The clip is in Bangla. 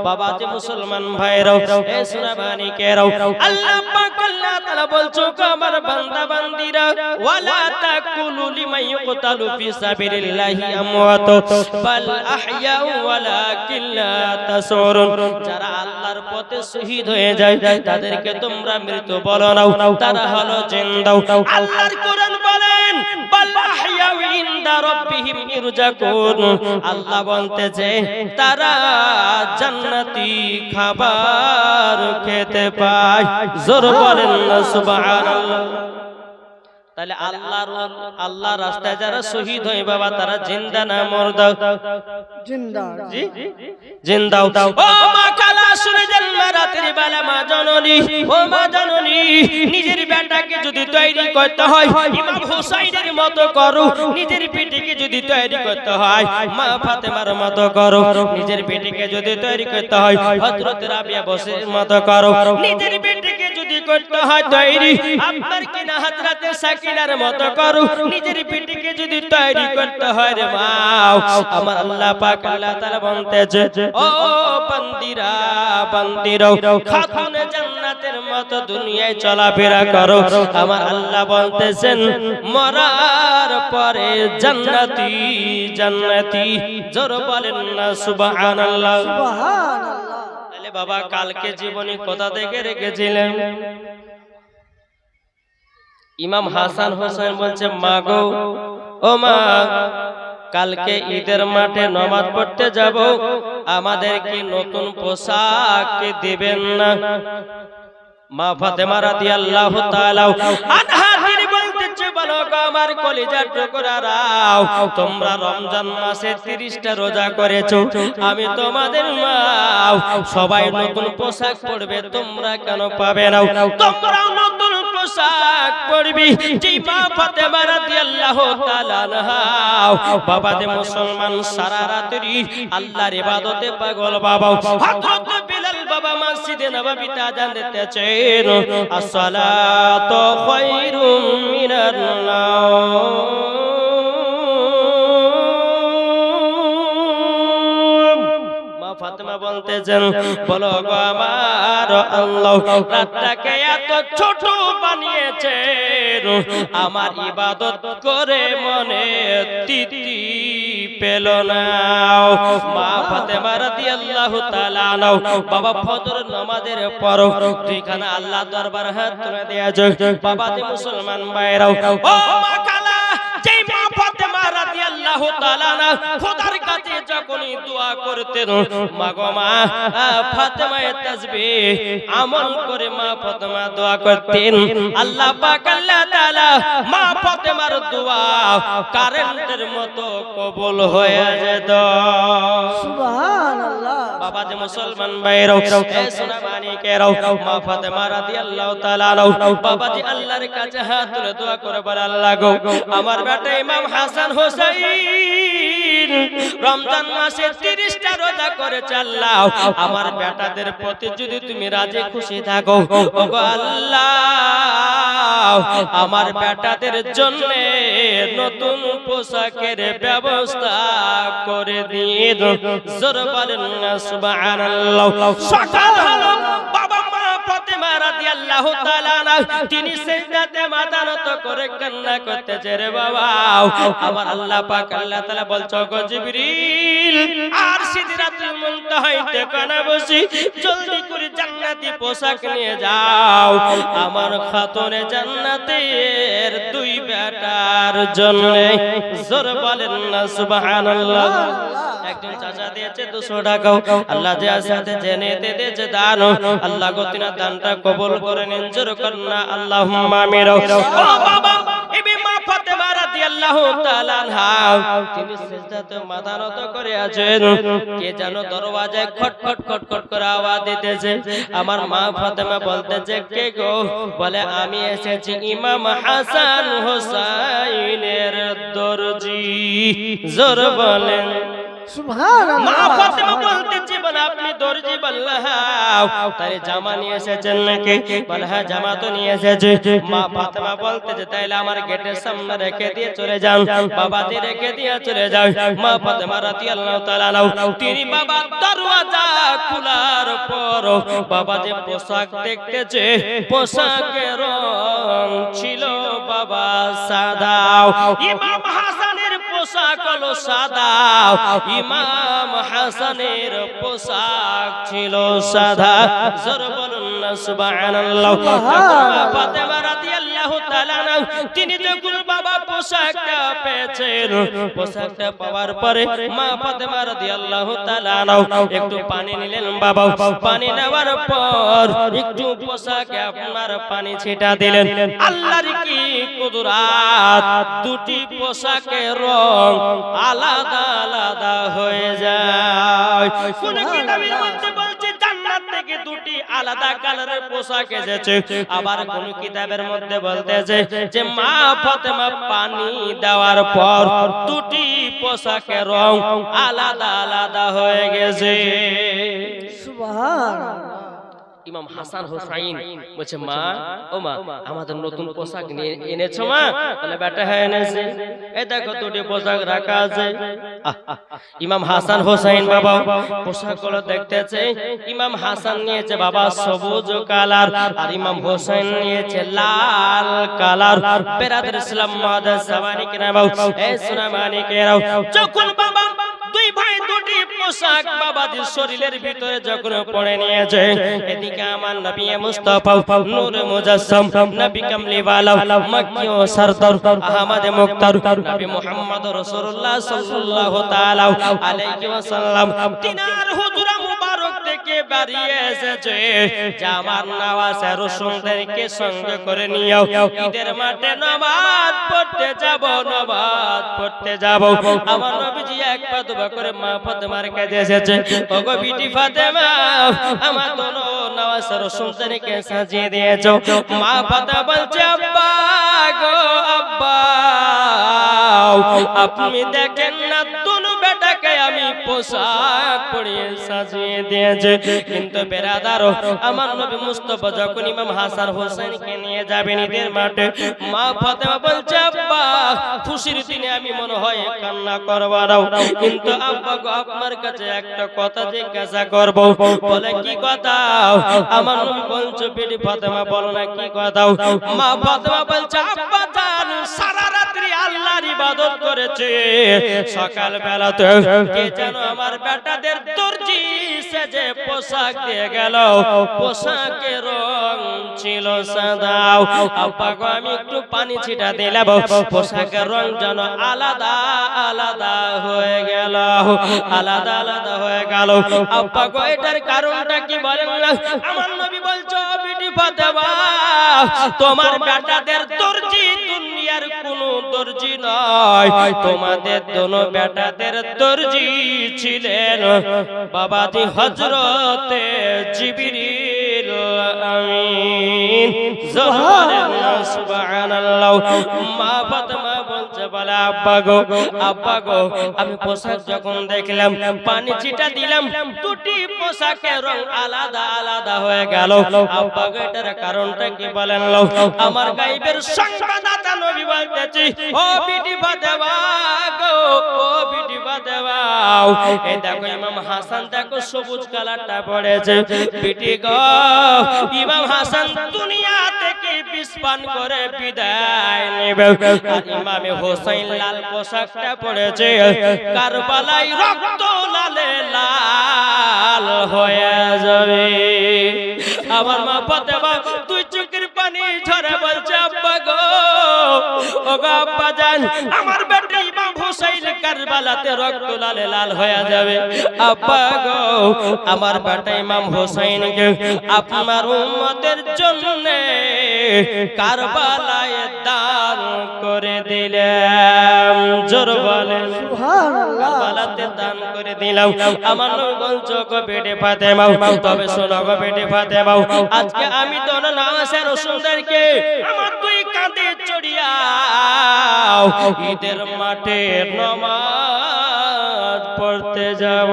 বাবা যে মুসলমান ভাইরাও এ সুনাবানি কেরাও আল্লাহ পাক আল্লাহ তাআলা বলছো আমার বান্দা বান্দিরা ওয়ালা তাকুলু লিমান ইউকতালু ফি সাবিলিল্লাহি আমওয়াত বাল আহইয়া ওয়ালাকিন লা তাসউরুন। যারা আল্লাহর পথে শহীদ হয়ে যায় তাদেরকে তোমরা মৃত বলো না, তারা হলো জিন্দা। আল্লাহর কোরআন বলেন বাল আহইয়া ইনদা রাব্বিহিম ইরজাকুন। আল্লাহ বলতেছে তারা জান্নাতি খাবার খেতে পায়। জোর বলেন না সুবহানাল্লাহ। তাহলে আল্লাহর রাস্তায় যারা শহীদ হয় বাবা তারা জিন্দা না মুর্দা? জিন্দা। জি জিন্দা। ও মা কালা শুনে যান মা রাতের বেলা মা জননী, ও মা জননী নিজের বেটাকে যদি তৈরি করতে হয় ইমাম হুসাইনের মতো করো, নিজের বেটিকে যদি তৈরি করতে হয় মা ফাতেমার মতো করো, নিজের বেটিকে যদি তৈরি করতে হয় হযরত রাবিয়া বসের মতো করো, নিজের বেটিকে যদি করতে হয় তৈরি আপনার কিনা হযরত সাকিনার মতো করো, নিজের বেটিকে যদি তৈরি করতে হয় রে মা আমার আল্লাহ পাক আল্লাহ তাআলা বলতেছে ও বান্দিরা বান্দিরা খাতুনে জান্নাতের মতো দুনিয়ায় চলাফেরা করো। আমার আল্লাহ বলতেছেন মরার পরে জান্নাতি জান্নাতি। জোর বলেন না সুবহানাল্লাহ। সুবহানাল্লাহ। তাহলে বাবা কালকে জীবনী কোথা থেকে রেখেছিলেন? ইমাম হাসান হোসেন বলছে মা গো ও মা কালকে ঈদের মাঠে নামাজ পড়তে যাব, আমাদের কি নতুন পোশাক দিবেন না? মা ফাতেমা রাদিয়াল্লাহু তাআলা আনহা তিনি বলতেছে বলো গো আমার কলিজার টুকরারাও তোমরা রমজান মাসে 30টা রোজা করেছো, আমি তোমাদের মা, সবাই নতুন পোশাক পরবে তোমরা কেন পাবে না? তোমরাও নতুন পোশাক পরবি। যে মা ফাতেমা রাদিয়াল্লাহু তাআলা আনহা বাবা যে মুসলমান সারা রাত্রি আল্লাহর ইবাদতে পাগল বাবা। হযরত বিলাল বাবা মসজিদে নববীতে আযান দিতেছেন আসসালাতু খায়রুম মিনান নাওম। মা ফাতেমা বলতেছেন বলো গো আমার আল্লাহ রাতটাকে এত ছোট বানিয়েছেন আমার ইবাদত করে মনে তৃপ্তি পেল না। মা ফাতেমা রাদিয়াল্লাহু তাআলা আনহা বাবা ফজর নামাজের পর দুইখানা আল্লাহ দরবার হাত তুলে দিয়েছে। বাবা যে মুসলমান ভাইরাও ও মা খালা যেই মা ফাতেমা রাদিয়াল্লাহু তাআলা আনহা খোদার কাছে যখনই দোয়া করতেন মা গো মা ফাতেমায়ে তাসবিহ আমল করে মা ফাতেমা দোয়া করতেন আল্লাহ পাক আল্লাহ তাআলা মা ফাতেমার দোয়া কারেন্টের মতো কবুল হয়ে যেত। সুবহানাল্লাহ। বাবা যে মুসলমান ভাইরাও এ সোনা মানিকেরাও মা ফাতেমা রাদিয়াল্লাহু তাআলা আনহা বাবা জি আল্লাহর কাছে হাত তুলে দোয়া করে বলে আল্লাহ গো আমার বেটা ইমাম হাসান হোসেন রমজান মাসে 30টা রোজা করেছে, আল্লাহ আমার বেটাদের প্রতি যদি তুমি রাজি খুশি থাকো ওগো আল্লাহ আমার বেটাদের জন্য নতুন পোশাকের ব্যবস্থা করে দিন। জোর বলেন না সুবহানাল্লাহ। সকাল হলো বাবা মা ফাতেমা রাদিয়াল্লাহু তাআলা আনহা তিনি সিজদাতে মাথা নত করে কান্না করতেছে রে বাবা আমার আল্লাহ পাক আল্লাহ তাআলা বলছো গো জিবরিল আর সিদরাতুল মুনতাহাইতে কানা বসি জলদি করে জান্নাতি পোশাক নিয়ে যাও আমার খাতুনে জান্নাতের দুই বেটার জন্য। জোর বলেন না সুবহানাল্লাহ। একজন চাচা দিয়েছে 200 টাকা, আল্লাহ যে সাথে জেনে দিয়েছে দান, আল্লাহ গো তিনা দানটা কবুল করে নিন। জোর করেন না আল্লাহুম্মা আমিন। ও বাবা ইবি মা ফাতেমা রাদিয়াল্লাহু তাআলা আনহা তিনি সিজদাতে মাথা নত করে আছেন, কে যেন দরওয়াজায় খটখট খটখট করে আওয়াজ দিতেছে। আমার মা ফাতেমা বলতেছে কে গো? বলে আমি এসেছি ইমাম হাসান হোসেনের দরজি। জোর বলেন সুবহানাল্লাহ মা ফাতেমা বলতেছে বলে আপনি দর্জি বললাম তাই জামা নিয়ে এসেছেন নাকি? বলে হ্যাঁ জামা তো নিয়ে এসেছে। মা ফাতেমা বলতেছে তাইলে আমার গেটের সামনে রেখে দিয়ে চলে যান, বাবাজি রেখে দিয়ে চলে যাও। মা ফাতেমা রাদিয়াল্লাহু তাআলা আনহা তিনি বাবা দরওয়াজা খোলার পর বাবাজি পোশাক দেখতেছে, পোশাকের রং ছিল বাবা সাদা। ইমাম হাসানের পোশাক হলো সাদা, ইমাম হাসানের পোশাক ছিল সাদা। জোরে বলুন না সুবহানাল্লাহ। মা ফাতেমা রাদিয়াল্লাহু তাআলা আনহা তিনি যখন বাবা পোশাকটা পেয়েছেন, পোশাকটা পাওয়ার পরে মা ফাতেমা রাদিয়াল্লাহু তাআলা আনহা একটু পানি নিলেন। বাবা পানি নেওয়ার পর একটু পোশাকে আপনার পানি ছিটা দিলেন। আল্লাহর কি কুদরত, দুটি পোশাকের রং আলাদা আলাদা হয়ে যায়। কোন কিতাবের মধ্যে বলছে জান্নাত থেকে দুটি আলাদা কালারের পোশাক এসেছে, আবার কোন কিতাবের মধ্যে বলতেছে যে মা ফাতেমা পানি দেওয়ার পর দুটি পোশাকের রং আলাদা আলাদা হয়ে গেছে। সুবহানাল্লাহ ইমাম হাসান হোসাইন বলছে মা ও মা আমাদের নতুন পোশাক নিয়ে এনেছো মা? বলে বেটা হ্যাঁ এনেছি, এই দেখো দুটি পোশাক রাখা আছে। ইমাম হাসান হোসাইন বাবা পোশাকগুলো দেখতেছে। ইমাম হাসান নিয়েছে বাবা সবুজ কালার, আর ইমাম হোসেন নিয়েছে লাল কালার। বেরাদর ইসলাম মাদার সামানিক নামাও এই সুনামানিকেরাও যখন বাবা দুই ভাই দুটি পোশাক বাবাজির শরীরের ভিতরে যখন পড়ে নিয়েছে, এদিকে আমার নবী মুস্তাফা নূর মুজাসসাম নবী কামলিওয়ালা মক্কি ও সরদার আহমদ মুখতার নবী মুহাম্মদ রাসূলুল্লাহ সাল্লাল্লাহু তাআলা আলাইহি ওয়াসাল্লাম তিনার হুজরা মুবারক থেকে বেরিয়ে এসেছে যে আমার নওয়াজে রসুলদেরকে সঙ্গে করে নিও, ঈদের মাঠে নামাজ পড়তে যাব, নামাজ পড়তে যাব। আমার নবীজি এক পা দুবা করে মা ফাতেমার কাছে এসেছে। ওগো বিটি ফাতেমা আমার দোনো নওয়াজ রসুলদেরকে সাজিয়ে দিয়েছো। মা ফাতেমা বলছে আব্বা গো আব্বা আপনি দেখেন না দোনো বেটাকে আমি পোশাক পরিয়ে সাজিয়ে দিয়েছে, কিন্তু বেরাদার আমার নবী মুস্তাফা যখন ইমাম হাসান হোসেনকে নিয়ে যাবেন ঈদের মাঠে, মা ফাতেমা বলছে আব্বা খুশির দিনে আমি মনে হয় কান্না করব না, কিন্তু আব্বা গো আপনার কাছে একটা কথা জিজ্ঞাসা করব। বলে কি কথা? আমার নবী বলছে বিটি ফাতেমা বলো না কি কথা? মা ফাতেমা বলছে আব্বা জান সারা রাত্রি আল্লাহর ইবাদত করেছে, সকাল বেলাতে কে যেন আমার বেটাদের দর্জি সেজে পোশাক দিয়ে গেল, পোশাকের রং ছিল সাদা। আব্বা গো আমি একটু পানি ছিটা দিলাম, পোশাকের রং যেন আলাদা আলাদা হয়ে গেল, আলাদা আলাদা হয়ে গেল। আব্বা গো এটার কারণটা কি বলেন না? আমার নবী বলছো বিটি ফাতেমা তোমার বেটাদের দর্জি দুনিয়ার কোনো দর্জি নয়, তোমাদের দোনো বেটাদের দর্জি ছিলেন বাবাজি হযরতে জিবরিল আমিন। সুবহানাল্লাহ। মা ফাতেমা বলছে বলে আব্বা গো আমি পোশাক যখন দেখলাম পানি ছিটা দিলাম দুটি পোশাকের রং আলাদা আলাদা হয়ে গেল। আব্বা গো এটার কারণটা কি বলেন? আমার গায়বের সংবাদদাতা নবী বলতেছি ও বিটি ফাতেমা গো, ও বিটি ফাতেমা এই দেখো ইমাম হাসান দেখো সবুজ কালারটা পড়েছে। বিটি গো ইমাম হাসান দুনিয়া থেকে বিস্পান করে বিদায় নেবে, আর ইমামে হোসেন লাল পোশাকটা পড়েছে, কারবালায় রক্ত লালে লাল হয়ে যাবে। আমার মা ফাতেমা দুই চোখের পানি ঝরে বলছে আব্বা গো ও গো আব্বা জান আমার বেটা ইমাম হোসেন কারবালাতে রক্ত লালে লাল হয়ে যাবে। আব্বা গো আমার বেটা ইমাম হোসেনকে আপনার উম্মতের জন্য কারবালায় দান করে দিলাম। জোর বলেন সুবহানাল্লাহ কারবালাতে দান করে দিলাম। আমার নবী বলছো গো বেটে ফাতেমা তবে শোনো গো বেটে ফাতেমা আজকে আমি দোনো নওয়াজে রসুলদেরকে আমার দুই কাঁধে চড়িয়া ঈদের মাঠে নামাজ পড়তে করতে যাব।